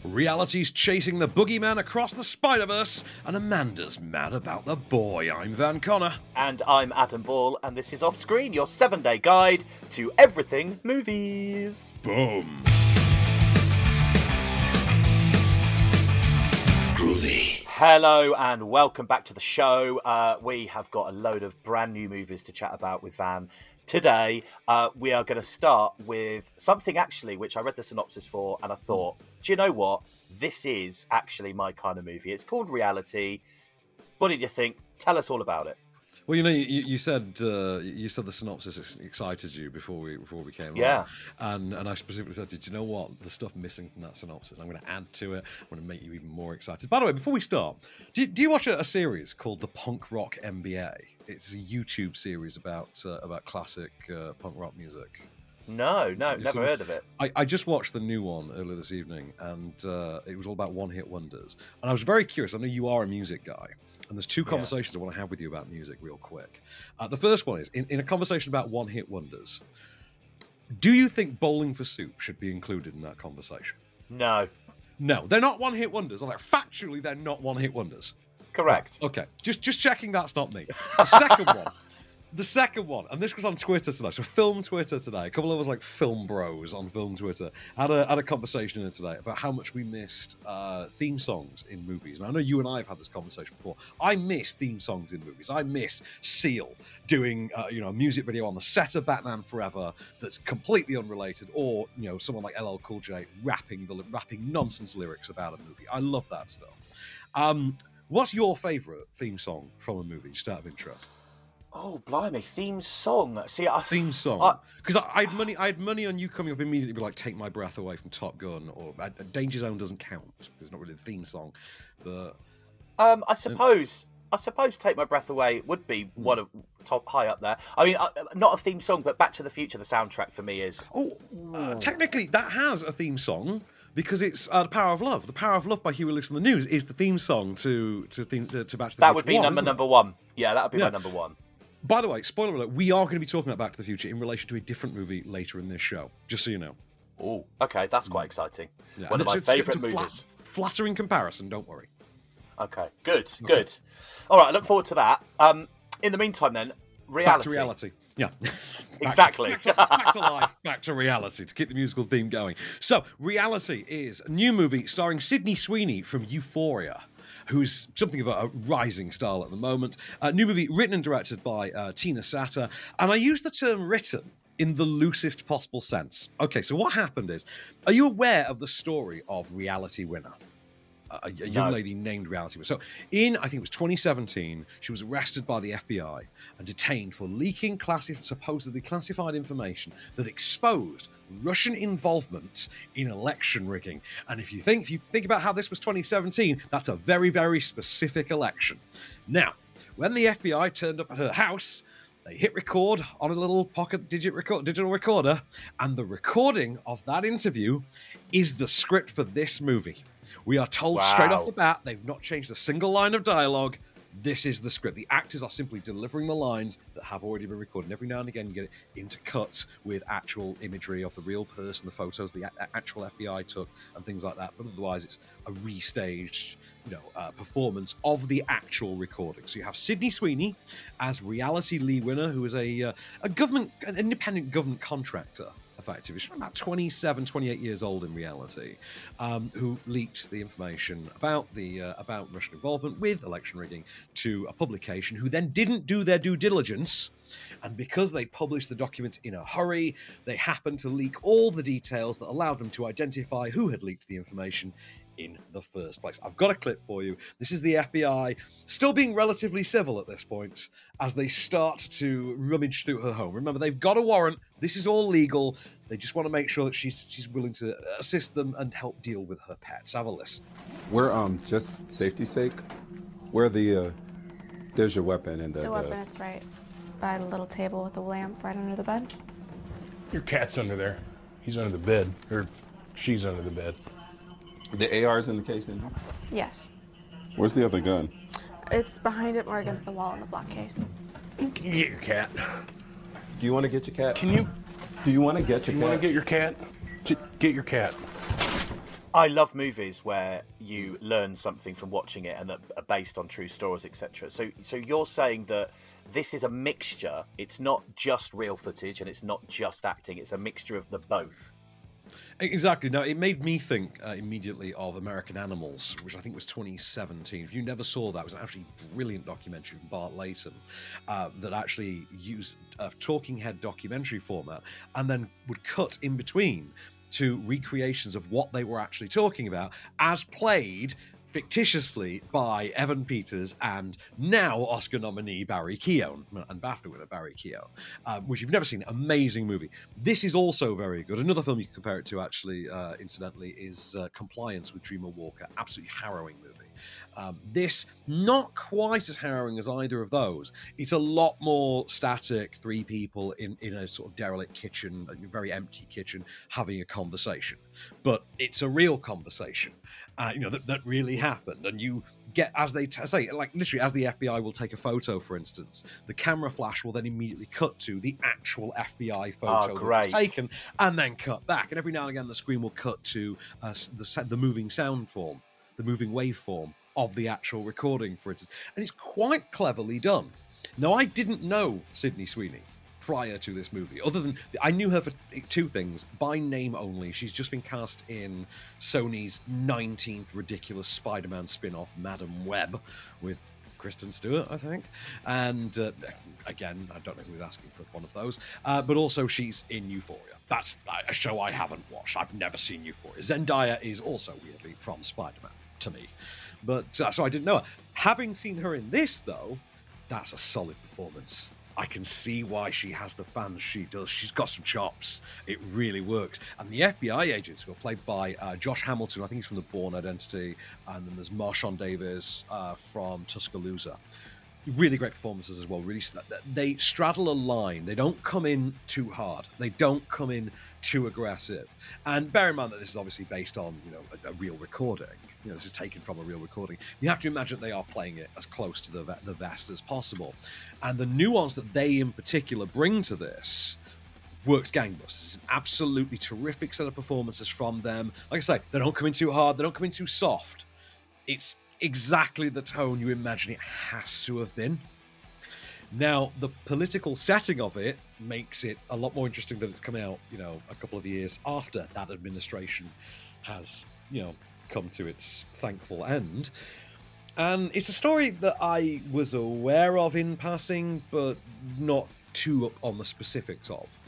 Reality's chasing the Boogeyman across the Spider-Verse, and Amanda's mad about the boy. I'm Van Connor. And I'm Adam Ball, and this is Off Screen, your 7-day guide to everything movies. Boom. Groovy. Hello and welcome back to the show. We have got a load of brand new movies to chat about with Van. Today, we are going to start with something actually which I read the synopsis for and I thought, do you know what? This is actually my kind of movie. It's called Reality. What did you think? Tell us all about it. Well, you know, you said the synopsis excited you before we came on. And I specifically said to you, do you know what? The stuff missing from that synopsis, I'm going to add to it. I'm going to make you even more excited. By the way, before we start, do you watch a series called The Punk Rock MBA? It's a YouTube series about classic punk rock music. No, never heard of it. I just watched the new one earlier this evening, and it was all about one-hit wonders. And I was very curious. I know you are a music guy. And there's two conversations I want to have with you about music real quick. The first one is, in a conversation about one-hit wonders, do you think Bowling for Soup should be included in that conversation? No. No, they're not one-hit wonders. Like, factually, they're not one-hit wonders. Correct. Okay, just checking that's not me. The second one, and this was on Twitter today, so Film Twitter today, a couple of us like film bros on Film Twitter had a conversation in it today about how much we missed theme songs in movies. And I know you and I have had this conversation before. I miss theme songs in movies. I miss Seal doing a music video on the set of Batman Forever that's completely unrelated, or someone like LL Cool J rapping nonsense lyrics about a movie. I love that stuff. What's your favourite theme song from a movie, just out of interest? Oh, blimey, theme song. See, theme song. Because I had money on you coming up immediately, be like, Take My Breath Away from Top Gun, or Danger Zone doesn't count, because it's not really a theme song. But I suppose Take My Breath Away would be one of top high up there. I mean, not a theme song, but Back to the Future, the soundtrack for me is. Technically, that has a theme song. Because it's The Power of Love. The Power of Love by Huey Lewis and the News is the theme song to Back to the Future. That would be number one. Yeah, that would be my number one. By the way, spoiler alert, we are going to be talking about Back to the Future in relation to a different movie later in this show, just so you know. Oh, okay, that's quite exciting. Yeah. One of my favourite movies. Flattering comparison, don't worry. Okay, good. All right, I look forward to that. In the meantime then, Reality. Back to reality, yeah. Exactly. Back to life, back to reality, to keep the musical theme going. So, Reality is a new movie starring Sydney Sweeney from Euphoria, who's something of a rising star at the moment. A new movie written and directed by Tina Satter. And I use the term written in the loosest possible sense. Okay, so what happened is, are you aware of the story of Reality Winner? A young lady named Reality Winner. So I think it was 2017, she was arrested by the FBI and detained for leaking supposedly classified information that exposed Russian involvement in election rigging. And if you think about how this was 2017, that's a very, very specific election. Now, when the FBI turned up at her house, they hit record on a little pocket digital recorder, and the recording of that interview is the script for this movie. We are told straight off the bat, they've not changed a single line of dialogue. This is the script. The actors are simply delivering the lines that have already been recorded. And every now and again, you get it intercut with actual imagery of the real person, the photos the actual FBI took, and things like that. But otherwise, it's a restaged, performance of the actual recording. So you have Sydney Sweeney as Reality Lee Winner, who is an independent government contractor. Effective. She's about 27, 28 years old in reality, who leaked the information about Russian involvement with election rigging to a publication who then didn't do their due diligence. And because they published the documents in a hurry, they happened to leak all the details that allowed them to identify who had leaked the information in the first place. I've got a clip for you. This is the FBI still being relatively civil at this point as they start to rummage through her home. Remember, they've got a warrant. This is all legal. They just want to make sure that she's willing to assist them and help deal with her pets. Have a listen. We're just safety's sake. Where there's your weapon and the weapon. It's right by the little table with the lamp right under the bed. Your cat's under there. He's under the bed, or she's under the bed. The AR's in the case, isn't it? Yes. Where's the other gun? It's behind it, more against the wall in the black case. Can you get your cat? Do you want to get your cat? Do you want to get your cat? You want to get your cat? Get your cat. I love movies where you learn something from watching it and that are based on true stories, etc. So you're saying that this is a mixture. It's not just real footage and it's not just acting. It's a mixture of the both. Exactly. Now, it made me think immediately of American Animals, which I think was 2017. If you never saw that, it was an actually brilliant documentary from Bart Layton that actually used a talking head documentary format and then would cut in between to recreations of what they were actually talking about as played fictitiously by Evan Peters and now Oscar nominee Barry Keoghan, and BAFTA winner Barry Keoghan, which you've never seen. Amazing movie. This is also very good. Another film you can compare it to, actually, incidentally, is Compliance with Dreamer Walker. Absolutely harrowing movie. This, not quite as harrowing as either of those. It's a lot more static, three people in a sort of derelict kitchen, a very empty kitchen, having a conversation. But it's a real conversation, that really happened. And you get, as they say, like literally as the FBI will take a photo, for instance, the camera flash will then immediately cut to the actual FBI photo that was taken and then cut back. And every now and again, the screen will cut to the moving sound form, the moving waveform of the actual recording, for instance. And it's quite cleverly done. Now, I didn't know Sydney Sweeney prior to this movie, other than I knew her for two things. By name only, she's just been cast in Sony's 19th ridiculous Spider-Man spin-off, Madam Web, with Kristen Stewart, I think. And again, I don't know who was asking for one of those. But also she's in Euphoria. That's a show I haven't watched. I've never seen Euphoria. Zendaya is also weirdly from Spider-Man to me. But so I didn't know her. Having seen her in this, though, that's a solid performance. I can see why she has the fans she does. She's got some chops. It really works. And the FBI agents, who are played by Josh Hamilton, I think he's from The Bourne Identity, and then there's Marshawn Davis from Tuscaloosa. Really great performances as well. Really, they straddle a line. They don't come in too hard. They don't come in too aggressive. And bear in mind that this is obviously based on, a real recording. This is taken from a real recording. You have to imagine they are playing it as close to the vest as possible. And the nuance that they in particular bring to this works gangbusters. It's an absolutely terrific set of performances from them. Like I say, they don't come in too hard. They don't come in too soft. It's exactly the tone you imagine it has to have been. Now, the political setting of it makes it a lot more interesting that it's come out, a couple of years after that administration has, come to its thankful end. And it's a story that I was aware of in passing, but not too up on the specifics of.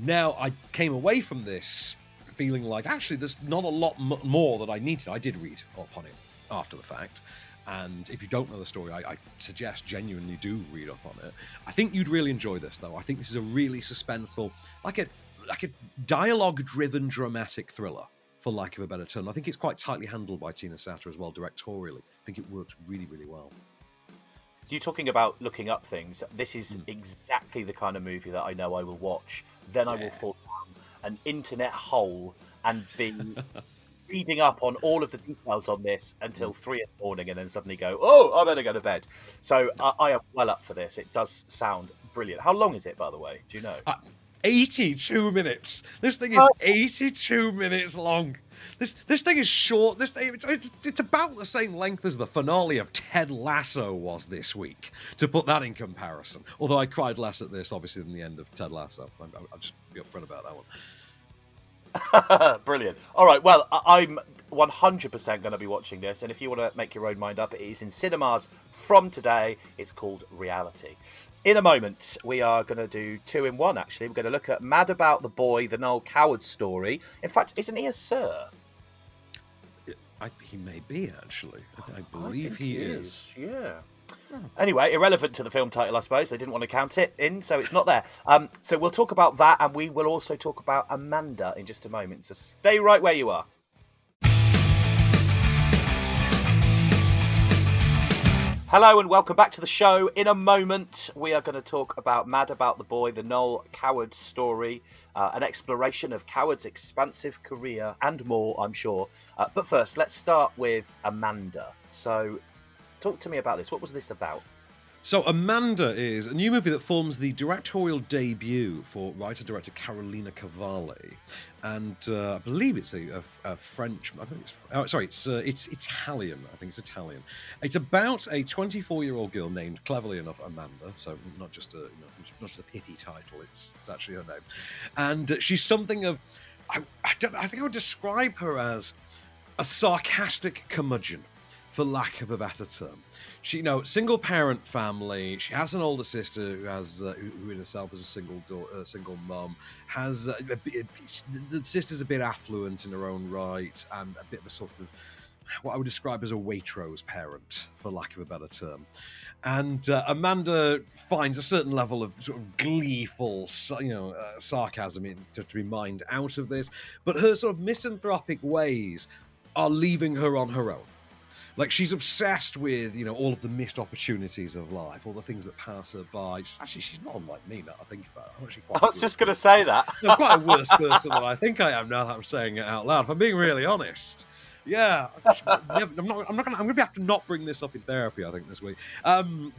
Now, I came away from this feeling like, actually, there's not a lot more that I need to. I did read up on it after the fact. And if you don't know the story, I suggest genuinely do read up on it. I think you'd really enjoy this, though. I think this is a really suspenseful, like a dialogue-driven dramatic thriller, for lack of a better term. I think it's quite tightly handled by Tina Satter as well, directorially. I think it works really, really well. You talking about looking up things, this is exactly the kind of movie that I know I will watch. Then I will fall down an internet hole and be reading up on all of the details on this until 3 in the morning and then suddenly go, oh, I better go to bed. So I am well up for this. It does sound brilliant. How long is it, by the way? Do you know? 82 minutes. This thing is 82 minutes long. This thing is short. It's about the same length as the finale of Ted Lasso was this week, to put that in comparison. Although I cried less at this, obviously, than the end of Ted Lasso. I'll just be upfront about that one. Brilliant. All right, well, I'm 100% going to be watching this, and if you want to make your own mind up, it is in cinemas from today. It's called Reality. In a moment, we are going to do 2 in 1, actually. We're going to look at Mad About the Boy, the Noel Coward Story. In fact, isn't he a sir? He may be, actually. I believe he is. Yeah. Anyway, irrelevant to the film title, I suppose. They didn't want to count it in, so it's not there. So we'll talk about that, and we will also talk about Amanda in just a moment. So stay right where you are. Hello and welcome back to the show. In a moment, we are going to talk about Mad About the Boy, the Noel Coward Story, an exploration of Coward's expansive career and more, I'm sure. But first, let's start with Amanda. So talk to me about this. What was this about? So Amanda is a new movie that forms the directorial debut for writer-director Carolina Cavalli, and I believe it's a French. I think it's Italian. I think it's Italian. It's about a 24-year-old girl named, cleverly enough, Amanda. So not just a pithy title. It's actually her name, and she's something of. I think I would describe her as a sarcastic curmudgeon, for lack of a better term. She, single parent family. She has an older sister who has, who in herself is a single mum. Has the sister's a bit affluent in her own right, and a bit of a sort of what I would describe as a Waitrose parent, for lack of a better term. And Amanda finds a certain level of sort of gleeful, sarcasm to be mined out of this, but her sort of misanthropic ways are leaving her on her own. Like, she's obsessed with, all of the missed opportunities of life, all the things that pass her by. Actually, she's not unlike me now I think about it. I'm actually quite I was just going to say that. I'm quite a worse person than I think I am now that I'm saying it out loud, if I'm being really honest. Yeah, I'm going to have to not bring this up in therapy, I think, this week. Do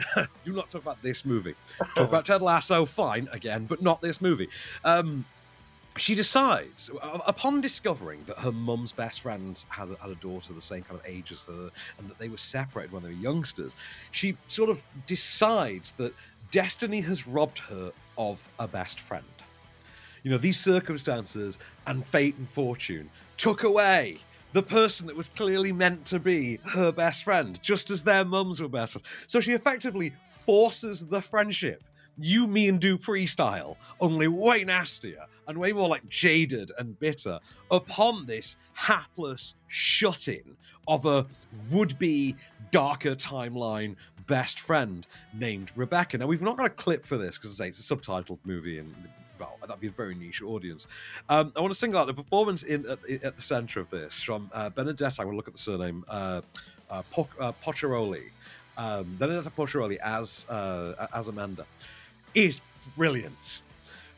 not talk about this movie. Talk about Ted Lasso, fine, again, but not this movie. She decides, upon discovering that her mum's best friend had a daughter the same kind of age as her, and that they were separated when they were youngsters, she sort of decides that destiny has robbed her of a best friend. These circumstances and fate and fortune took away the person that was clearly meant to be her best friend, just as their mums were best friends. So she effectively forces the friendship, You, Me and Dupree style, only way nastier and way more like jaded and bitter, upon this hapless shut-in of a would-be darker timeline best friend named Rebecca. Now, we've not got a clip for this because, it's a subtitled movie and that'd be a very niche audience. I want to single out the performance at the centre of this from Benedetta. I'm going to look at the surname, Pocciaroli. Benedetta Pocciaroli as Amanda is brilliant.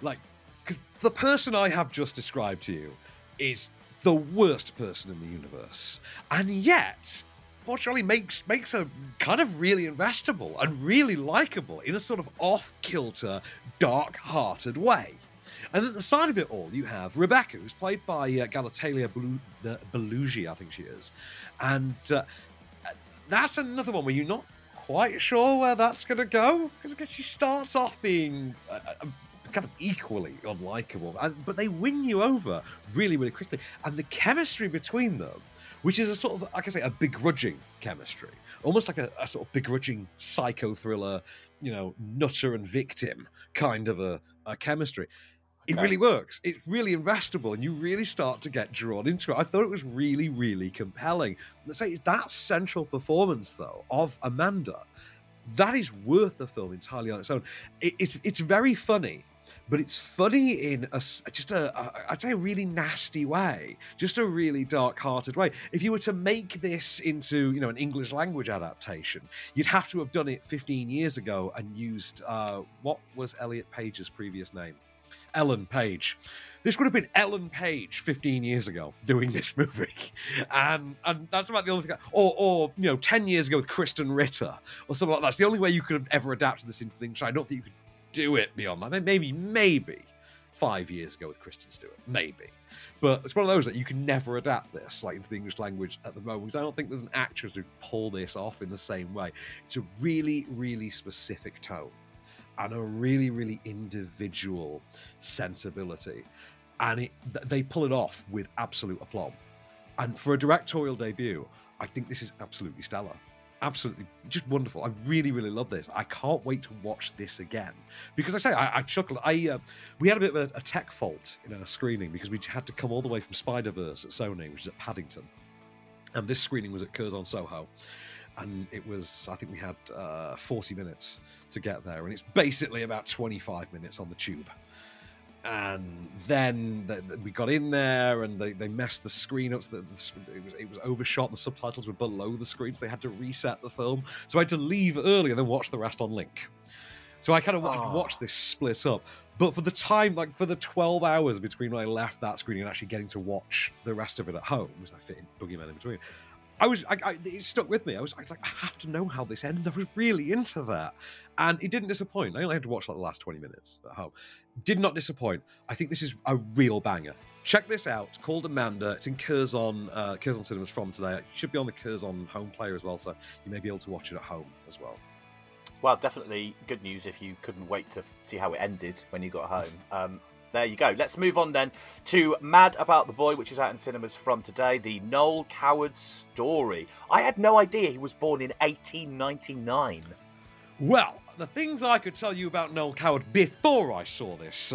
Because the person I have just described to you is the worst person in the universe, and yet Pocciaroli makes her kind of really investable and really likable in a sort of off-kilter, dark-hearted way. And at the side of it all, you have Rebecca, who's played by Galatalia Belushi, I think she is. And that's another one where you're not quite sure where that's going to go, because she starts off being kind of equally unlikable, but they win you over really, really quickly. And the chemistry between them, which is a sort of, like I say, a begrudging chemistry, almost like a sort of begrudging psycho thriller, nutter and victim kind of a chemistry. It really works. It's really investable, and you really start to get drawn into it. I thought it was really, really compelling. Let's say that central performance, though, of Amanda, that is worth the film entirely on its own. It's very funny, but it's funny in I'd say a really nasty way, just a really dark-hearted way. If you were to make this into, an English language adaptation, you'd have to have done it 15 years ago and used, what was Elliot Page's previous name? Ellen Page. This would have been Ellen Page 15 years ago doing this movie. And that's about the only thing. Or 10 years ago with Kristen Ritter or something like that. That's the only way you could have ever adapted this into things. I don't think you could do it beyond that. Maybe 5 years ago with Kristen Stewart. Maybe. But it's one of those that you can never adapt this into the English language at the moment, because I don't think there's an actress who pull this off in the same way. It's a really, really specific tone and a really, really individual sensibility. And they pull it off with absolute aplomb. And for a directorial debut, I think this is absolutely stellar. Absolutely just wonderful. I really, really love this. I can't wait to watch this again. Because I chuckled. We had a bit of a tech fault in our screening because we had to come all the way from Spider-Verse at Sony, which is at Paddington. And this screening was at Curzon Soho. And it was, I think we had 40 minutes to get there. And it's basically about 25 minutes on the tube. And then we got in there and they messed the screen up. So it was overshot. The subtitles were below the screen, so they had to reset the film. So I had to leave early and then watch the rest on link. So I kind of watched this split up. But for the time, for the 12 hours between when I left that screening and actually getting to watch the rest of it at home, because I fit in Boogeyman in between, it stuck with me. I was like, I have to know how this ends. I was really into that, and it didn't disappoint. I only had to watch like the last 20 minutes at home. Did not disappoint. I think this is a real banger. Check this out. It's called Amanda. It's in Curzon Cinemas from today. It should be on the Curzon home player as well, so you may be able to watch it at home as well. Well, definitely good news if you couldn't wait to see how it ended when you got home. There you go. Let's move on then to Mad About the Boy, which is out in cinemas from today, the Noel Coward Story. I had no idea he was born in 1899. Well, the things I could tell you about Noel Coward before I saw this,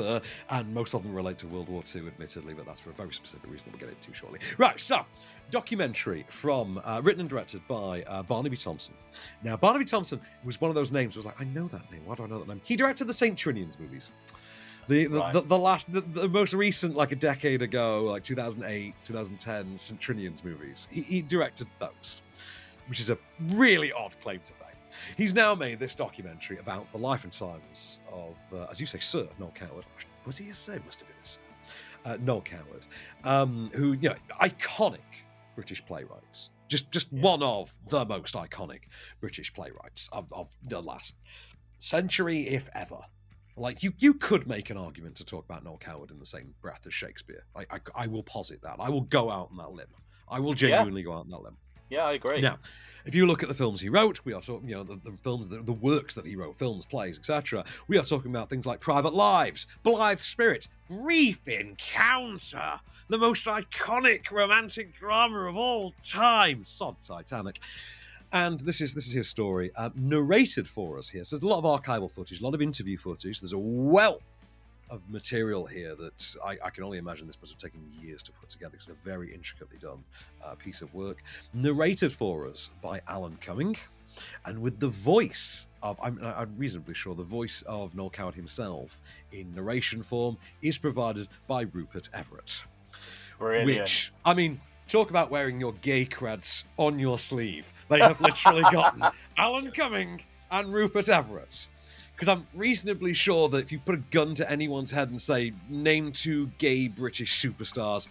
and most of them relate to World War II, admittedly, but that's for a very specific reason that we'll get into shortly. Right, so, documentary from, written and directed by Barnaby Thompson. Now, Barnaby Thompson was one of those names, I was like, I know that name, why do I know that name? He directed the St. Trinian's movies. The most recent, like a decade ago, like 2008, 2010, St. Trinian's movies. He directed those, which is a really odd claim to fame. He's now made this documentary about the life and times of, as you say, Sir Noel Coward. Was he a Sir? Must have been a Sir. Noel Coward, who, you know, iconic British playwrights. Just one of the most iconic British playwrights of the last century, if ever. Like, you could make an argument to talk about Noel Coward in the same breath as Shakespeare. I will posit that. I will go out on that limb. I will genuinely go out on that limb. Yeah, I agree. Now, if you look at the films he wrote, we are talking, you know, the films, the works that he wrote, films, plays, etc. We are talking about things like Private Lives, Blithe Spirit, Brief Encounter, the most iconic romantic drama of all time, sod Titanic. And this is his story, narrated for us here. So there's a lot of archival footage, a lot of interview footage. There's a wealth of material here that I can only imagine this must have taken years to put together. It's a very intricately done piece of work. Narrated for us by Alan Cumming, and with the voice of, I'm reasonably sure, the voice of Noel Coward himself in narration form is provided by Rupert Everett. Brilliant. Which, I mean, talk about wearing your gay creds on your sleeve. They have literally gotten Alan Cumming and Rupert Everett. Because I'm reasonably sure that if you put a gun to anyone's head and say, name 2 gay British superstars,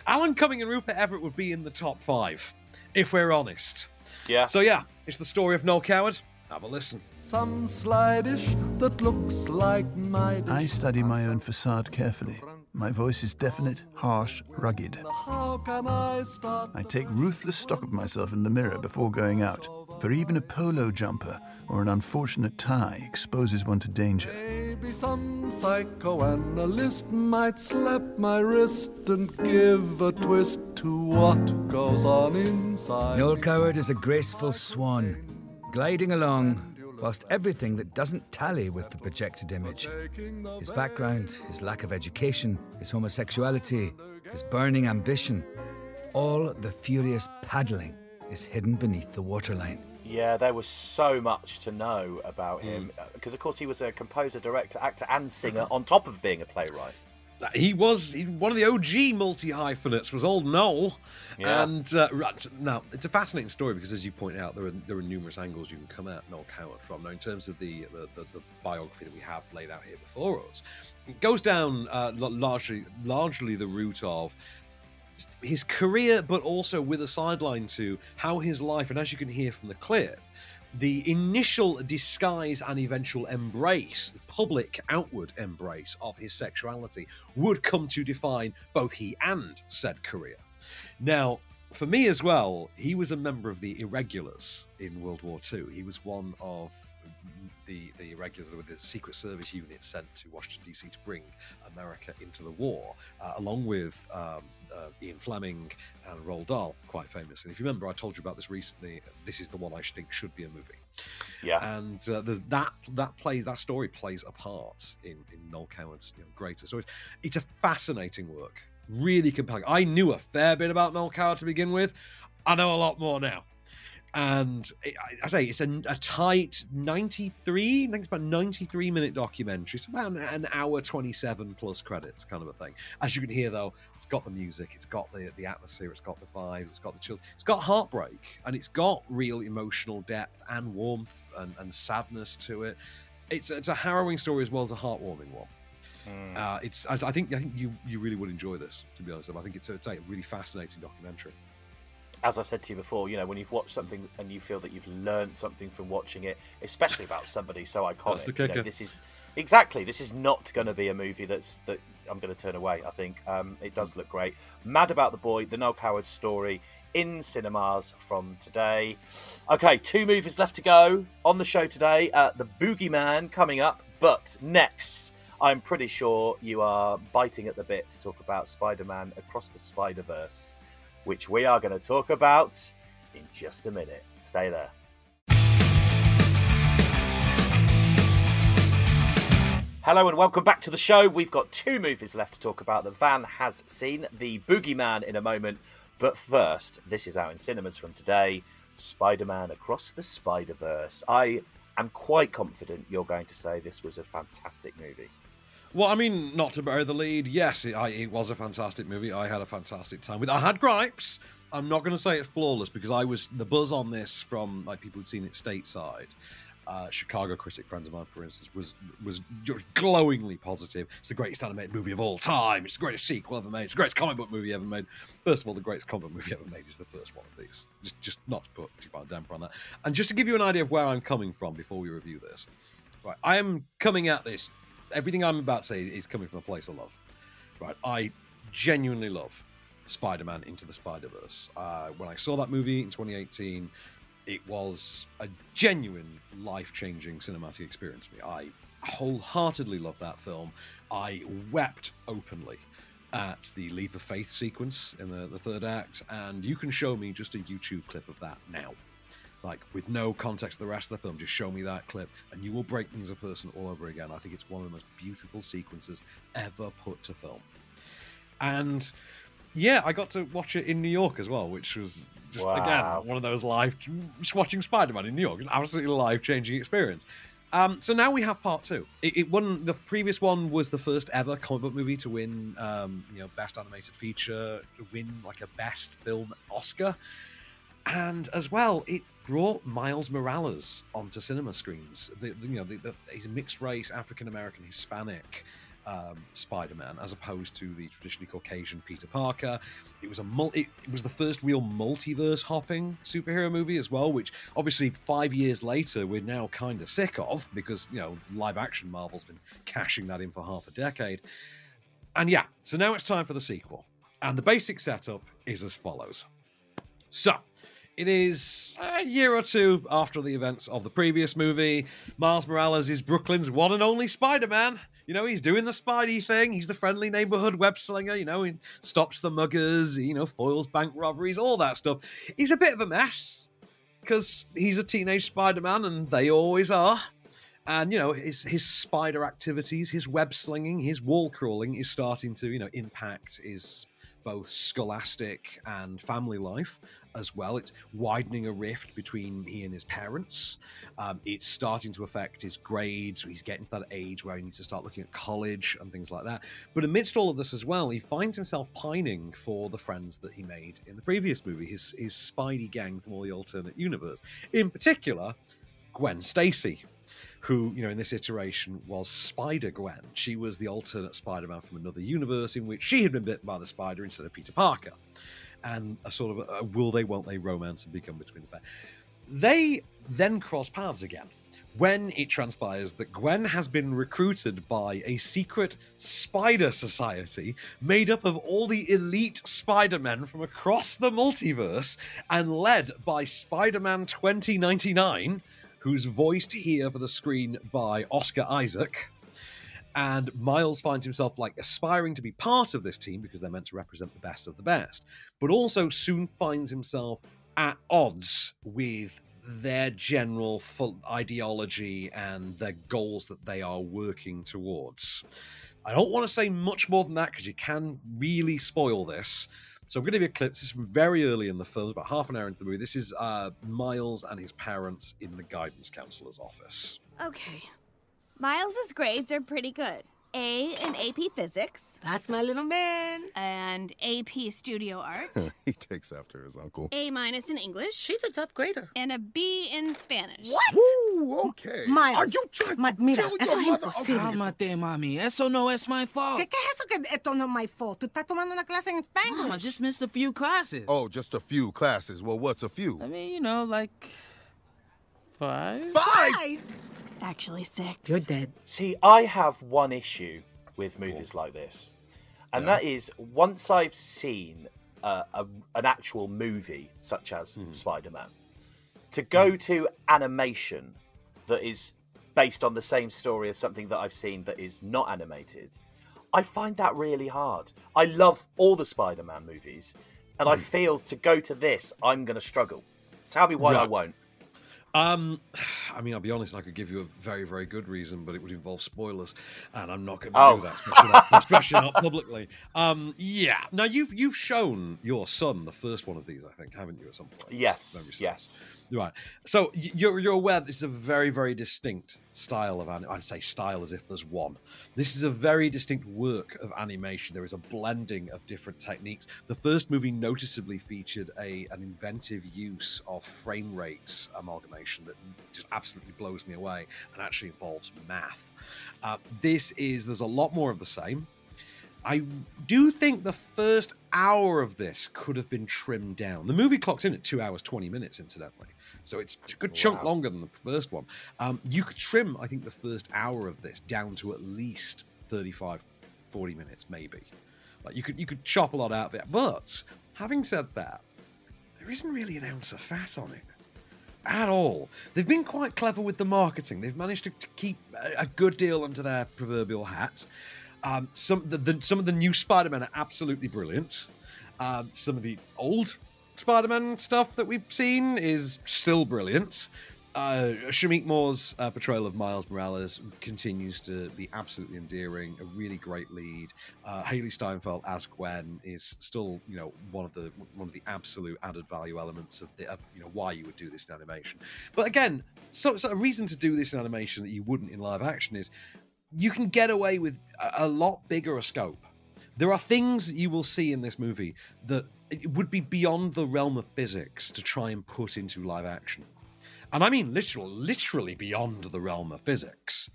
Alan Cumming and Rupert Everett would be in the top 5, if we're honest. Yeah. So yeah, it's the story of Noel Coward. Have a listen. Some sly dish that looks like my dish. I study my own facade carefully. My voice is definite, harsh, rugged. How can I start? I take ruthless stock of myself in the mirror before going out, for even a polo jumper or an unfortunate tie exposes one to danger. Maybe some psychoanalyst might slap my wrist and give a twist to what goes on inside. Noel Coward is a graceful swan, gliding along whilst everything that doesn't tally with the projected image, his background, his lack of education, his homosexuality, his burning ambition, all the furious paddling is hidden beneath the waterline. Yeah, there was so much to know about him, because of course he was a composer, director, actor and singer on top of being a playwright. He was one of the OG multi-hyphenates, was old Noel. Yeah. And now, it's a fascinating story because, as you point out, there are numerous angles you can come at Noel Coward from. Now, in terms of the biography that we have laid out here before us, it goes down largely the route of his career, but also with a sideline to how his life, and as you can hear from the clip, the initial disguise and eventual embrace, the public outward embrace of his sexuality, would come to define both he and said career. Now, for me as well, he was a member of the Irregulars in World War II. He was one of the Irregulars, with the Secret Service unit sent to Washington, D.C. to bring America into the war, along with Ian Fleming and Roald Dahl, quite famous. And if you remember, I told you about this recently. This is the one I think should be a movie. Yeah. And there's that story plays a part in Noel Coward's greater stories. It's a fascinating work, really compelling. I knew a fair bit about Noel Coward to begin with. I know a lot more now. And I say it's a tight 93, I think it's about 93-minute documentary. It's about an hour 27 plus credits kind of a thing. As you can hear, though, it's got the music, it's got the atmosphere, it's got the vibes, it's got the chills, it's got heartbreak, and it's got real emotional depth and warmth and sadness to it. It's a harrowing story as well as a heartwarming one. I think you really would enjoy this, to be honest. I think it's a really fascinating documentary. as I've said to you before, you know, when you've watched something and you feel that you've learned something from watching it, especially about somebody so iconic, That's the kicker. you know, this is not going to be a movie that I'm going to turn away. I think it does look great. Mad About the Boy, the Noel Coward Story, in cinemas from today. Okay, 2 movies left to go on the show today. The Boogeyman coming up, but next, I'm pretty sure you are biting at the bit to talk about Spider-Man Across the Spider-Verse, which we are going to talk about in just a minute. Stay there. Hello and welcome back to the show. We've got 2 movies left to talk about that Van has seen. The Boogeyman in a moment. But first, this is out in cinemas from today. Spider-Man Across the Spider-Verse. I am quite confident you're going to say this was a fantastic movie. Well, I mean, not to bury the lead, yes, it was a fantastic movie. I had a fantastic time with it. I had gripes. I'm not going to say it's flawless because the buzz on this from like people who'd seen it stateside. Chicago critic friends of mine, for instance, was glowingly positive. It's the greatest animated movie of all time. It's the greatest sequel ever made. It's the greatest comic book movie ever made. First of all, the greatest comic book movie ever made is the first one of these. Just not to put too far damper on that. And just to give you an idea of where I'm coming from before we review this, right? I am coming at this. Everything I'm about to say is coming from a place of love, right? I genuinely love Spider-Man Into the Spider-Verse. When I saw that movie in 2018. It was a genuine life-changing cinematic experience for me. I wholeheartedly love that film. I wept openly at the leap of faith sequence in the third act, and you can show me just a YouTube clip of that now. Like, with no context of the rest of the film, just show me that clip, and you will break me as a person all over again. I think it's one of the most beautiful sequences ever put to film. And yeah, I got to watch it in New York as well, which was just, again, one of those just watching Spider-Man in New York, an absolutely life-changing experience. So now we have part 2. It won. The previous one was the first ever comic book movie to win, Best Animated Feature, to win like a Best Film Oscar, and as well, it brought Miles Morales onto cinema screens. He's a mixed race, African American, Hispanic. Spider-Man, as opposed to the traditionally Caucasian Peter Parker. It was the first real multiverse hopping superhero movie as well, which obviously 5 years later we're now kind of sick of because live action Marvel's been cashing that in for half a decade. And yeah, so now it's time for the sequel. And the basic setup is as follows. So, it is a year or 2 after the events of the previous movie. Miles Morales is Brooklyn's one and only Spider-Man. He's doing the Spidey thing. He's the friendly neighborhood web slinger. He stops the muggers, foils bank robberies, all that stuff. He's a bit of a mess because he's a teenage Spider-Man and they always are. And, his spider activities, his web slinging, his wall crawling is starting to, impact his both scholastic and family life as well. It's widening a rift between he and his parents. It's starting to affect his grades. He's getting to that age where he needs to start looking at college and things like that. But amidst all of this as well, he finds himself pining for the friends that he made in the previous movie, his Spidey gang from all the alternate universe. In particular, Gwen Stacy, who, in this iteration was Spider-Gwen. She was the alternate Spider-Man from another universe in which she had been bitten by the spider instead of Peter Parker. And a sort of a will they, won't they romance had begun between the pair. They then cross paths again when it transpires that Gwen has been recruited by a secret spider society made up of all the elite Spider-Men from across the multiverse and led by Spider-Man 2099, who's voiced here for the screen by Oscar Isaac. And Miles finds himself aspiring to be part of this team because they're meant to represent the best of the best, but also soon finds himself at odds with their general ideology and their goals that they are working towards. I don't want to say much more than that because you can really spoil this. So I'm going to give you a clip. This is from very early in the film, about half an hour into the movie. This is Miles and his parents in the guidance counselor's office. Okay. Miles's grades are pretty good. A in AP Physics. That's my little man. And AP Studio Art. He takes after his uncle. A- in English. She's a tough grader. And a B in Spanish. What? Woo, okay. Miles. Are you trying to Mira, kill eso your es mother? imposible. Cálmate, mami. Eso no es my fault. ¿Qué es eso que esto no es my fault? Tú estás tomando una clase en Spanglish. Mom, I just missed a few classes. Oh, just a few classes. Well, what's a few? I mean, you know, like 5. 5? Actually 6. You're dead. See, I have one issue with movies like this, and that is once I've seen an actual movie such as Spider-Man, to go to animation that is based on the same story as something that I've seen that is not animated, I find that really hard. I love all the Spider-Man movies, and I feel to go to this, I'm going to struggle. Tell me why I won't. I mean, I'll be honest, I could give you a very, very good reason, but it would involve spoilers, and I'm not going to do that, especially not publicly. Yeah. Now, you've shown your son the first one of these, I think, haven't you, at some point? Yes, yes. Right. So you're aware this is a very, very distinct style of animation. I'd say style as if there's one. This is a very distinct work of animation. There is a blending of different techniques. The first movie noticeably featured an inventive use of frame rate amalgamation that just absolutely blows me away and actually involves math. There's a lot more of the same. I do think the first hour of this could have been trimmed down. The movie clocks in at 2 hours, 20 minutes, incidentally. So it's a good chunk longer than the first one. You could trim, I think, the first hour of this down to at least 35, 40 minutes, maybe. Like you could chop a lot out of it. But having said that, there isn't really an ounce of fat on it. At all. They've been quite clever with the marketing. They've managed to keep a good deal under their proverbial hat. Some of the new Spider-Man are absolutely brilliant. Some of the old Spider-Man stuff that we've seen is still brilliant. Shamik Moore's portrayal of Miles Morales continues to be absolutely endearing. A really great lead. Haley Steinfeld as Gwen is still, one of the absolute added value elements of why you would do this in animation. But again, so a reason to do this in animation that you wouldn't in live action is you can get away with a lot bigger a scope. There are things that you will see in this movie that it would be beyond the realm of physics to try and put into live action. And I mean literally beyond the realm of physics.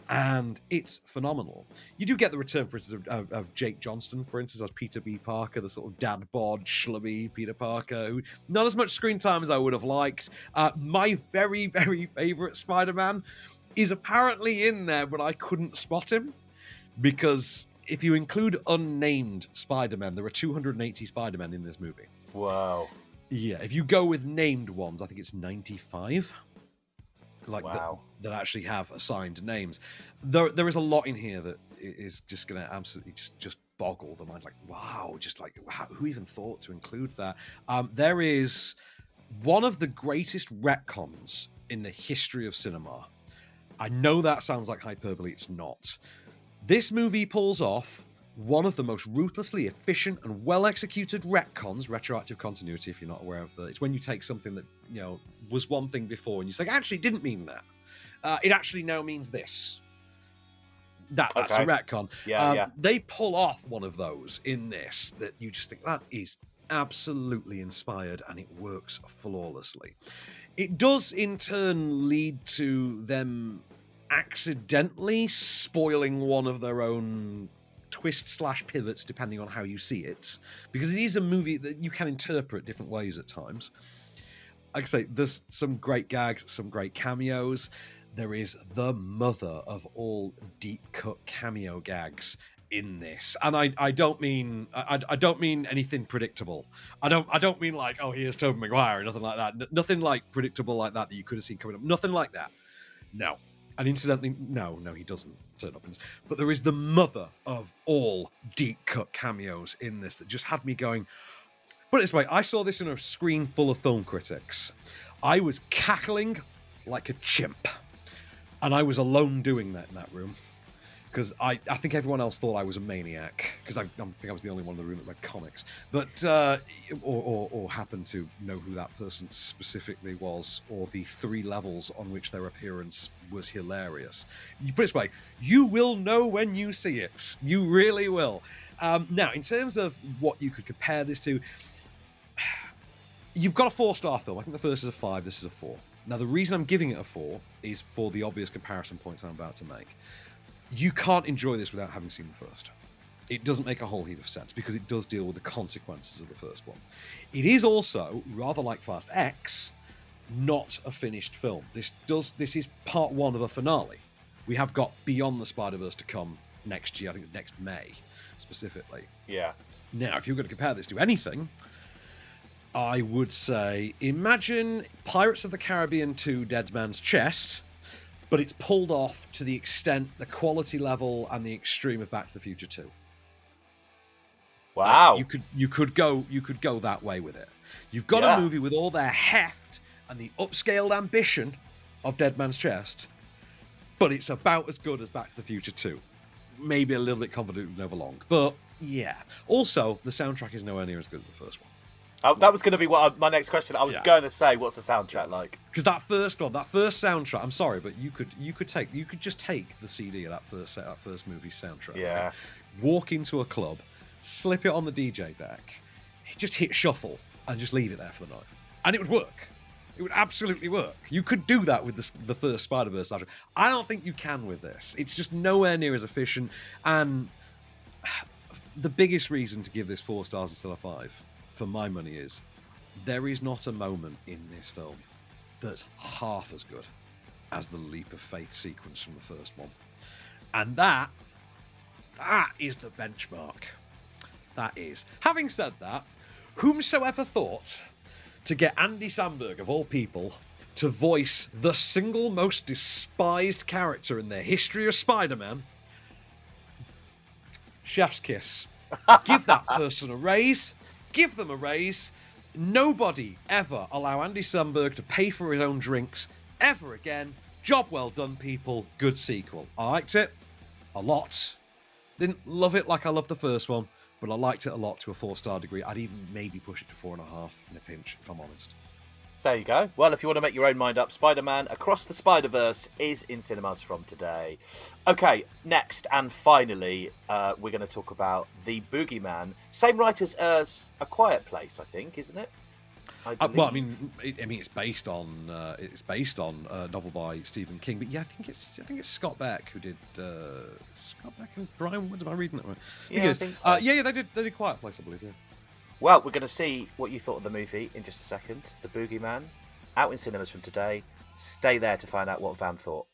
And it's phenomenal. You do get the return, for instance, of Jake Johnston, for instance, as Peter B. Parker, the sort of dad bod, schlubby Peter Parker, who not as much screen time as I would have liked. My very, very favourite Spider-Man is apparently in there, but I couldn't spot him because if you include unnamed Spider-Men, there are 280 Spider-Men in this movie. Wow. Yeah, if you go with named ones, I think it's 95. That actually have assigned names. There is a lot in here that is just going to absolutely just boggle the mind. Like, wow, who even thought to include that? There is one of the greatest retcons in the history of cinema. I know that sounds like hyperbole, it's not. This movie pulls off one of the most ruthlessly efficient and well-executed retcons, retroactive continuity, if you're not aware of that. It's when you take something that, was one thing before and you say, actually, it didn't mean that. It actually now means this. That's a retcon. Yeah. They pull off one of those in this that you just think, that is absolutely inspired and it works flawlessly. It does, in turn, lead to them accidentally spoiling one of their own twists/pivots, depending on how you see it. Because it is a movie that you can interpret different ways at times. Like I say, there's some great gags, some great cameos. There is the mother of all deep-cut cameo gags in this, and I don't mean anything predictable. I don't mean like, oh, here's Tobey Maguire or nothing like that. Nothing like predictable like that you could have seen coming up. Nothing like that. No. And incidentally, no, he doesn't turn up in this. But there is the mother of all deep cut cameos in this that just had me going. Put it this way, I saw this in a screen full of film critics. I was cackling like a chimp, and I was alone doing that in that room. Because I think everyone else thought I was a maniac, because I think I was the only one in the room that read comics, but or happened to know who that person specifically was, or the 3 levels on which their appearance was hilarious. You put it this way, you will know when you see it. You really will. Now, in terms of what you could compare this to, you've got a 4-star film. I think the first is a 5, this is a 4. Now, the reason I'm giving it a 4 is for the obvious comparison points I'm about to make. You can't enjoy this without having seen the first. It doesn't make a whole heap of sense because it does deal with the consequences of the first one. It is also, rather like Fast X, not a finished film. This is part 1 of a finale. We have got Beyond the Spider-Verse to come next year. I think it's next May, specifically. Yeah. Now, if you're going to compare this to anything, I would say, imagine Pirates of the Caribbean 2 Dead Man's Chest, but it's pulled off to the extent, the quality level, and the extreme of Back to the Future 2. Wow. You could go that way with it. You've got a movie with all their heft and the upscaled ambition of Dead Man's Chest, but it's about as good as Back to the Future 2. Maybe a little bit convoluted and overlong, but yeah. Also, the soundtrack is nowhere near as good as the first one. Oh, that was going to be my next question. I was going to say, what's the soundtrack like? Because that first soundtrack, I'm sorry, but you could just take the CD of that first movie's soundtrack. Yeah. Right? Walk into a club, slip it on the DJ deck, just hit shuffle, and just leave it there for the night, and it would work. It would absolutely work. You could do that with the first Spider-Verse soundtrack. I don't think you can with this. It's just nowhere near as efficient. And the biggest reason to give this 4 stars instead of 5, for my money, is there is not a moment in this film that's half as good as the leap of faith sequence from the first one. And that is the benchmark. That is. Having said that, whomsoever thought to get Andy Samberg, of all people, to voice the single most despised character in the history of Spider-Man, chef's kiss. Give that person a raise. Give them a raise. Nobody ever allow Andy Samberg to pay for his own drinks ever again. Job well done, people. Good sequel. I liked it a lot. Didn't love it like I loved the first one, but I liked it a lot to a 4-star degree. I'd even maybe push it to 4.5 in a pinch, if I'm honest. There you go. Well, if you want to make your own mind up, Spider-Man Across the Spider-Verse is in cinemas from today. Okay, next and finally, we're going to talk about The Boogeyman. Same writers as A Quiet Place, I think, isn't it? Well, I mean, it's based on a novel by Stephen King, but yeah, I think it's Scott Beck who did Scott Beck and Brian Woods. Am I reading that right? I think so. Yeah, they did Quiet Place, I believe. Yeah. Well, we're going to see what you thought of the movie in just a second. The Boogeyman, out in cinemas from today. Stay there to find out what Van thought.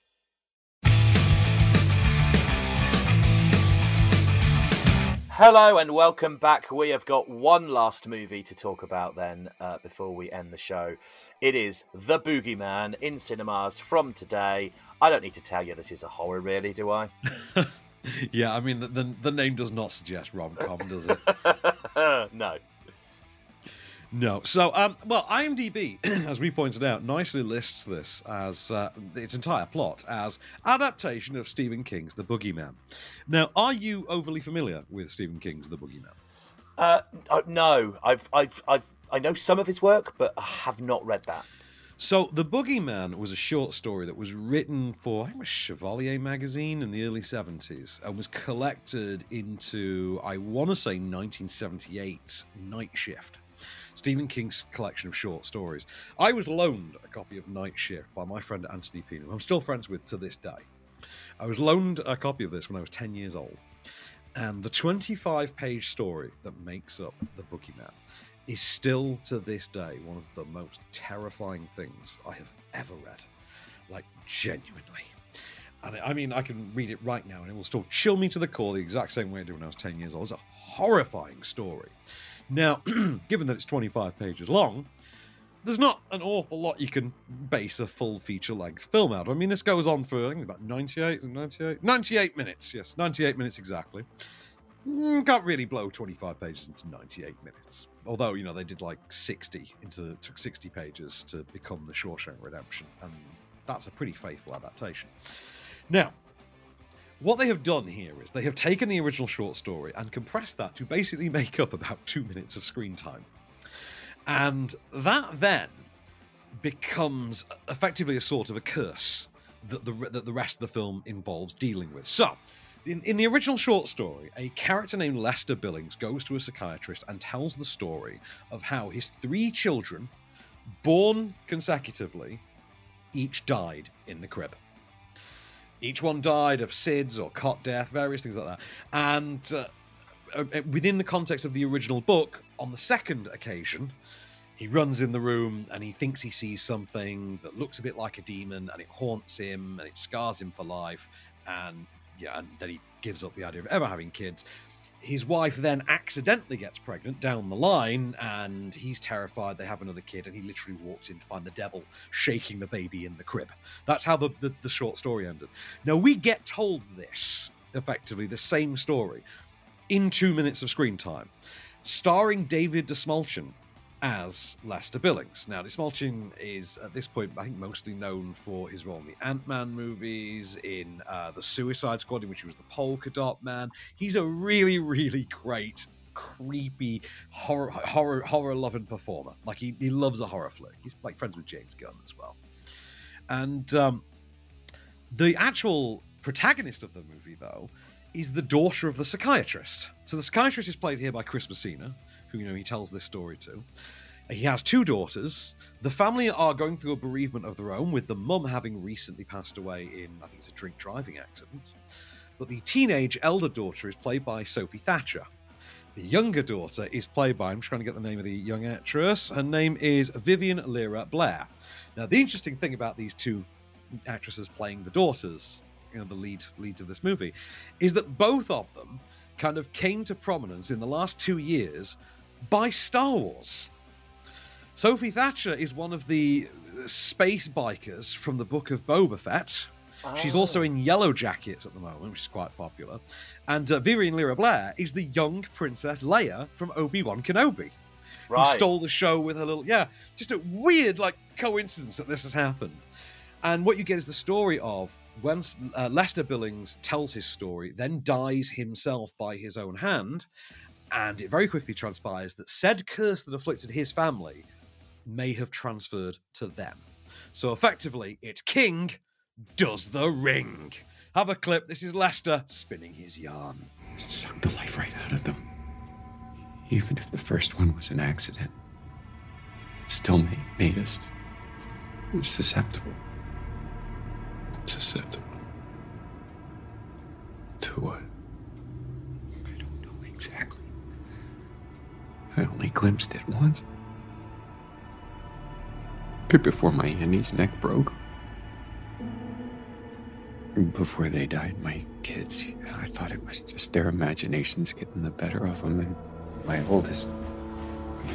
Hello and welcome back. We have got one last movie to talk about then before we end the show. It is The Boogeyman in cinemas from today. I don't need to tell you this is a horror, really, do I? Yeah, I mean, the name does not suggest rom-com, does it? No. No. So, well, IMDb, as we pointed out, nicely lists this as its entire plot as adaptation of Stephen King's The Boogeyman. Now, are you overly familiar with Stephen King's The Boogeyman? No. I know some of his work, but I have not read that. So, The Boogeyman was a short story that was written for, I think it was Chevalier magazine in the early 70s and was collected into, I want to say, 1978 Night Shift. Stephen King's collection of short stories. I was loaned a copy of Night Shift by my friend Anthony Pino, who I'm still friends with to this day. I was loaned a copy of this when I was 10 years old. And the 25-page story that makes up The Boogeyman is still, to this day, one of the most terrifying things I have ever read. Like, genuinely. And I mean, I can read it right now and it will still chill me to the core the exact same way it did when I was 10 years old. It's a horrifying story. Now, given that it's 25 pages long, there's not an awful lot you can base a full feature-length film out of. I mean, this goes on for, I think, about 98 minutes. Yes, 98 minutes exactly. Can't really blow 25 pages into 98 minutes. Although, you know, they did like 60, took 60 pages to become The Shawshank Redemption, and that's a pretty faithful adaptation. Now, what they have done here is they have taken the original short story and compressed that to basically make up about 2 minutes of screen time. And that then becomes effectively a sort of a curse that the rest of the film involves dealing with. So, in the original short story, a character named Lester Billings goes to a psychiatrist and tells the story of how his 3 children, born consecutively, each died in the crib. Each one died of SIDS or cot death, various things like that. And within the context of the original book, on the second occasion, he runs in the room and he thinks he sees something that looks a bit like a demon, and it haunts him and it scars him for life. And then he gives up the idea of ever having kids. His wife then accidentally gets pregnant down the line, and he's terrified. They have another kid, and he literally walks in to find the devil shaking the baby in the crib. That's how the short story ended. Now, we get told this, effectively, the same story, in 2 minutes of screen time, starring David Dastmalchian as Lester Billings. Now, Dastmalchian is, at this point, I think mostly known for his role in the Ant-Man movies, in the Suicide Squad, in which he was the Polka Dot Man. He's a really, really great, creepy, horror-loving performer. Like, he loves a horror flick. He's like friends with James Gunn as well. And the actual protagonist of the movie, though, is the daughter of the psychiatrist. So the psychiatrist is played here by Chris Messina, who, he tells this story to. He has 2 daughters. The family are going through a bereavement of their own, with the mum having recently passed away in, I think it's a drink driving accident. But the teenage elder daughter is played by Sophie Thatcher. The younger daughter is played by, I'm trying to get the name of the young actress, her name is Vivian Lyra Blair. Now, the interesting thing about these 2 actresses playing the daughters, the leads of this movie, is that both of them kind of came to prominence in the last 2 years by Star Wars. Sophie Thatcher is one of the space bikers from the Book of Boba Fett. She's also in Yellow Jackets at the moment, which is quite popular. And Vivian Lyra Blair is the young Princess Leia from Obi-Wan Kenobi. Who stole the show with her little... Yeah, just a weird, coincidence that this has happened. And what you get is the story of when Lester Billings tells his story, then dies himself by his own hand, and it very quickly transpires that said curse that afflicted his family may have transferred to them. So effectively, it's King does the ring. Have a clip. This is Lester spinning his yarn. Suck the life right out of them. Even if the first one was an accident, it still made us susceptible. Susceptible. To what? I don't know exactly. I only glimpsed it once. But before my Annie's neck broke. Before they died, my kids, I thought it was just their imaginations getting the better of them, and my oldest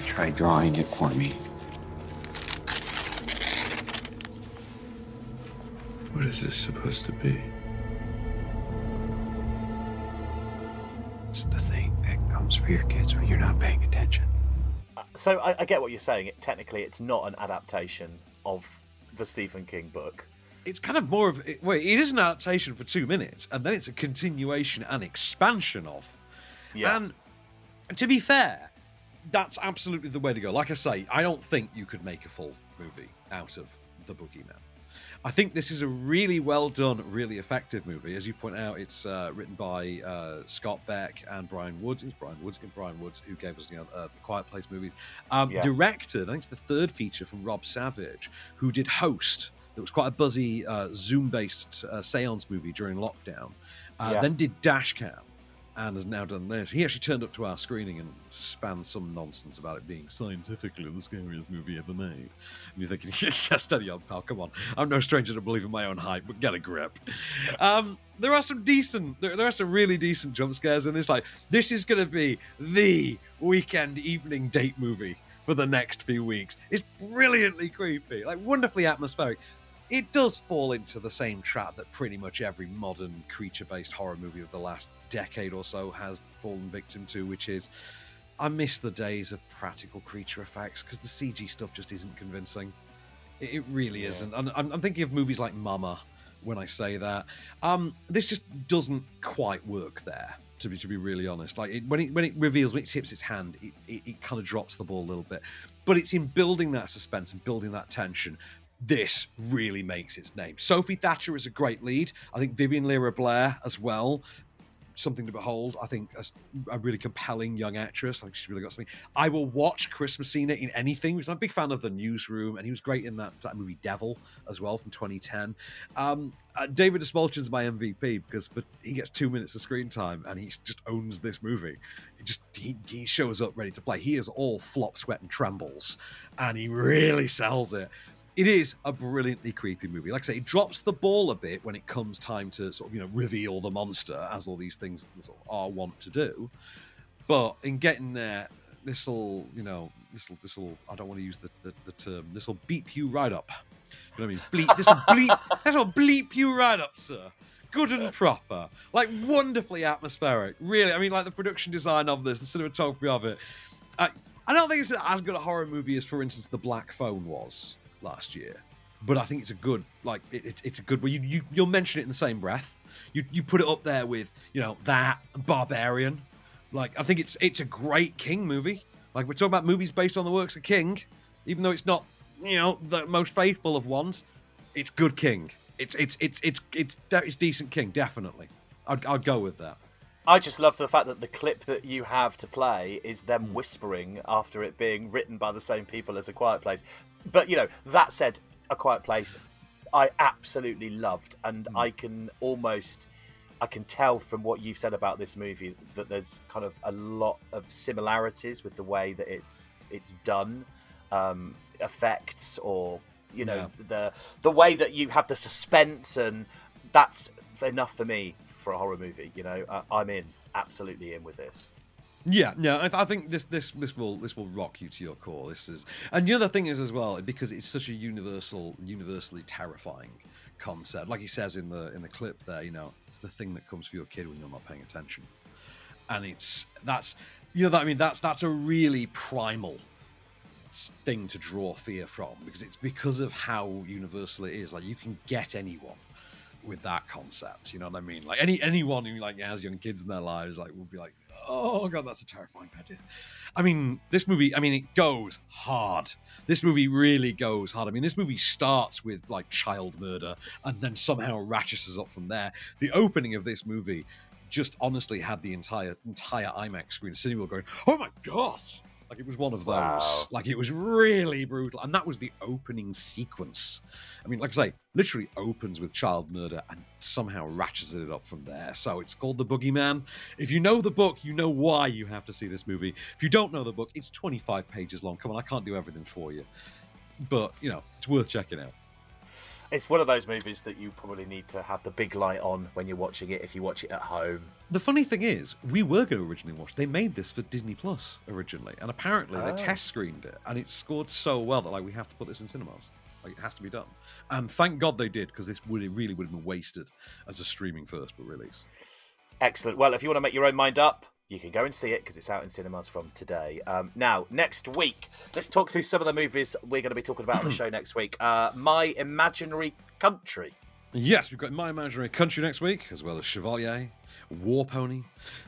tried drawing it for me. What is this supposed to be? It's the thing that comes for your kids when you're not paying attention. So I get what you're saying. Technically, it's not an adaptation of the Stephen King book. It's kind of more of... Wait, it is an adaptation for 2 minutes, and then it's a continuation and expansion of. Yeah. And to be fair, that's absolutely the way to go. Like I say, I don't think you could make a full movie out of The Boogeyman. I think this is a really well done, really effective movie. As you point out, it's written by Scott Beck and Brian Woods. It's Brian Woods who gave us the Quiet Place movies. Directed, I think it's the third feature from Rob Savage, who did Host. It was quite a buzzy Zoom-based seance movie during lockdown. Then did Dashcam, and has now done this. He actually turned up to our screening and spanned some nonsense about it being scientifically the scariest movie ever made. And you're thinking, yeah, steady on, pal, come on. I'm no stranger to believing my own hype, but get a grip. There are some really decent jump scares in this. This is going to be the weekend evening date movie for the next few weeks. It's brilliantly creepy, wonderfully atmospheric. It does fall into the same trap that pretty much every modern creature-based horror movie of the last decade or so has fallen victim to, which is, I miss the days of practical creature effects, because the CG stuff just isn't convincing. It really isn't. And I'm thinking of movies like Mama when I say that. This just doesn't quite work there, to be really honest. When it reveals, when it tips its hand, it kind of drops the ball a little bit. But it's in building that suspense and building that tension, this really makes its name. Sophie Thatcher is a great lead. I think Vivian Lyra Blair as well. Something to behold. I think a really compelling young actress. I think she's really got something. I will watch Chris Messina in anything because I'm a big fan of The Newsroom, and he was great in that movie Devil as well from 2010. David Despolston's my MVP because he gets 2 minutes of screen time and he just owns this movie. He shows up ready to play. He is all flop, sweat, and trembles, and he really sells it. It is a brilliantly creepy movie. Like I say, it drops the ball a bit when it comes time to sort of, reveal the monster, as all these things sort of are wont to do. But in getting there, this'll, I don't want to use the term, this'll beep you right up. You know what I mean? This'll bleep you right up, sir. Good and proper. Like, wonderfully atmospheric. Really, I mean, like, the production design of this, the cinematography of it. I don't think it's as good a horror movie as, for instance, The Black Phone was last year, but I think it's a good, it's a good. Well, you'll mention it in the same breath. You put it up there with that and Barbarian. Like, I think it's a great King movie. Like, we're talking about movies based on the works of King, even though it's not the most faithful of ones. It's good King. It's decent King, definitely. I'd go with that. I just love the fact that the clip that you have to play is them whispering after it being written by the same people as A Quiet Place. But, that said, A Quiet Place, I absolutely loved. And I can tell from what you've said about this movie that there's kind of a lot of similarities with the way that it's done, effects, or, the way that you have the suspense, and that's enough for me for a horror movie. I'm absolutely in with this. Yeah, I think this will rock you to your core. And the other thing is as well, because it's such a universally terrifying concept. Like he says in the clip there, it's the thing that comes for your kid when you're not paying attention, and that's a really primal thing to draw fear from, because it's because of how universal it is. Like, you can get anyone with that concept, you know what I mean? Like, anyone who has young kids in their lives will be like, oh god, that's a terrifying idea. I mean, this movie, it goes hard. This movie really goes hard. I mean, this movie starts with child murder and then somehow ratchets up from there. The opening of this movie just honestly had the entire IMAX screen cinema going, oh my god. It was one of those. Wow. It was really brutal. And that was the opening sequence. I mean, like I say, literally opens with child murder and somehow ratchets it up from there. So it's called The Boogeyman. If you know the book, you know why you have to see this movie. If you don't know the book, it's 25 pages long. Come on, I can't do everything for you. But, it's worth checking out. It's one of those movies that you probably need to have the big light on when you're watching it, if you watch it at home. The funny thing is, we were going to originally watch. They made this for Disney Plus originally, and apparently they test screened it, and it scored so well that we have to put this in cinemas. It has to be done. And thank God they did, because this really would have been wasted as a streaming first but release. Excellent. Well, if you want to make your own mind up, you can go and see it because it's out in cinemas from today. Now, next week, let's talk through some of the movies we're going to be talking about on the show next week. My Imaginary Country. Yes, we've got My Imaginary Country next week, as well as Chevalier, War Pony,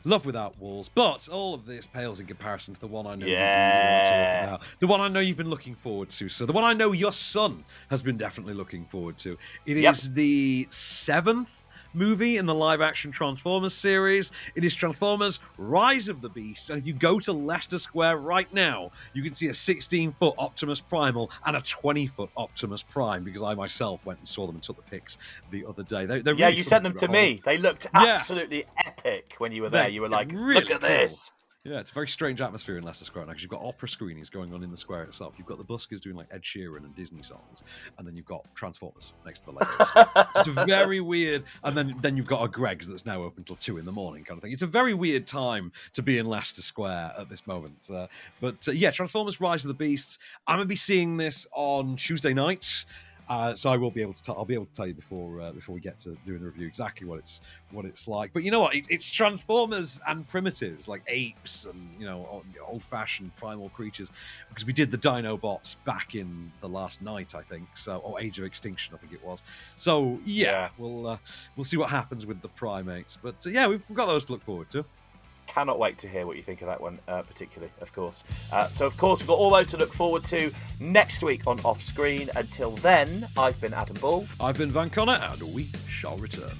Love Without Walls. But all of this pales in comparison to the one I know you really want to talk about. The one I know you've been looking forward to. So the one I know your son has been definitely looking forward to. It is the 7th movie in the live-action Transformers series. It is Transformers Rise of the Beasts, and if you go to Leicester Square right now, you can see a 16-foot Optimus Primal and a 20-foot Optimus Prime, because I myself went and saw them and took the pics the other day. They're really you sent them to me. They looked absolutely epic when you were there. You were like, really look at this. Yeah, it's a very strange atmosphere in Leicester Square now, because you've got opera screenings going on in the square itself. You've got the buskers doing Ed Sheeran and Disney songs, and then you've got Transformers next to the Legos. So it's very weird. And then you've got a Greg's that's now open till 2 in the morning, kind of thing. It's a very weird time to be in Leicester Square at this moment. But Transformers Rise of the Beasts. I'm going to be seeing this on Tuesday nights. So I will be able to. I'll be able to tell you before we get to doing the review exactly what it's like. But you know what? It's Transformers and primitives like apes and old-fashioned primal creatures, because we did the Dinobots back in the last night, I think. So, or Age of Extinction, I think it was. So we'll see what happens with the primates. But we've got those to look forward to. Cannot wait to hear what you think of that one, particularly, of course. So, of course, we've got all those to look forward to next week on Off Screen. Until then, I've been Adam Ball. I've been Van Connor, and we shall return.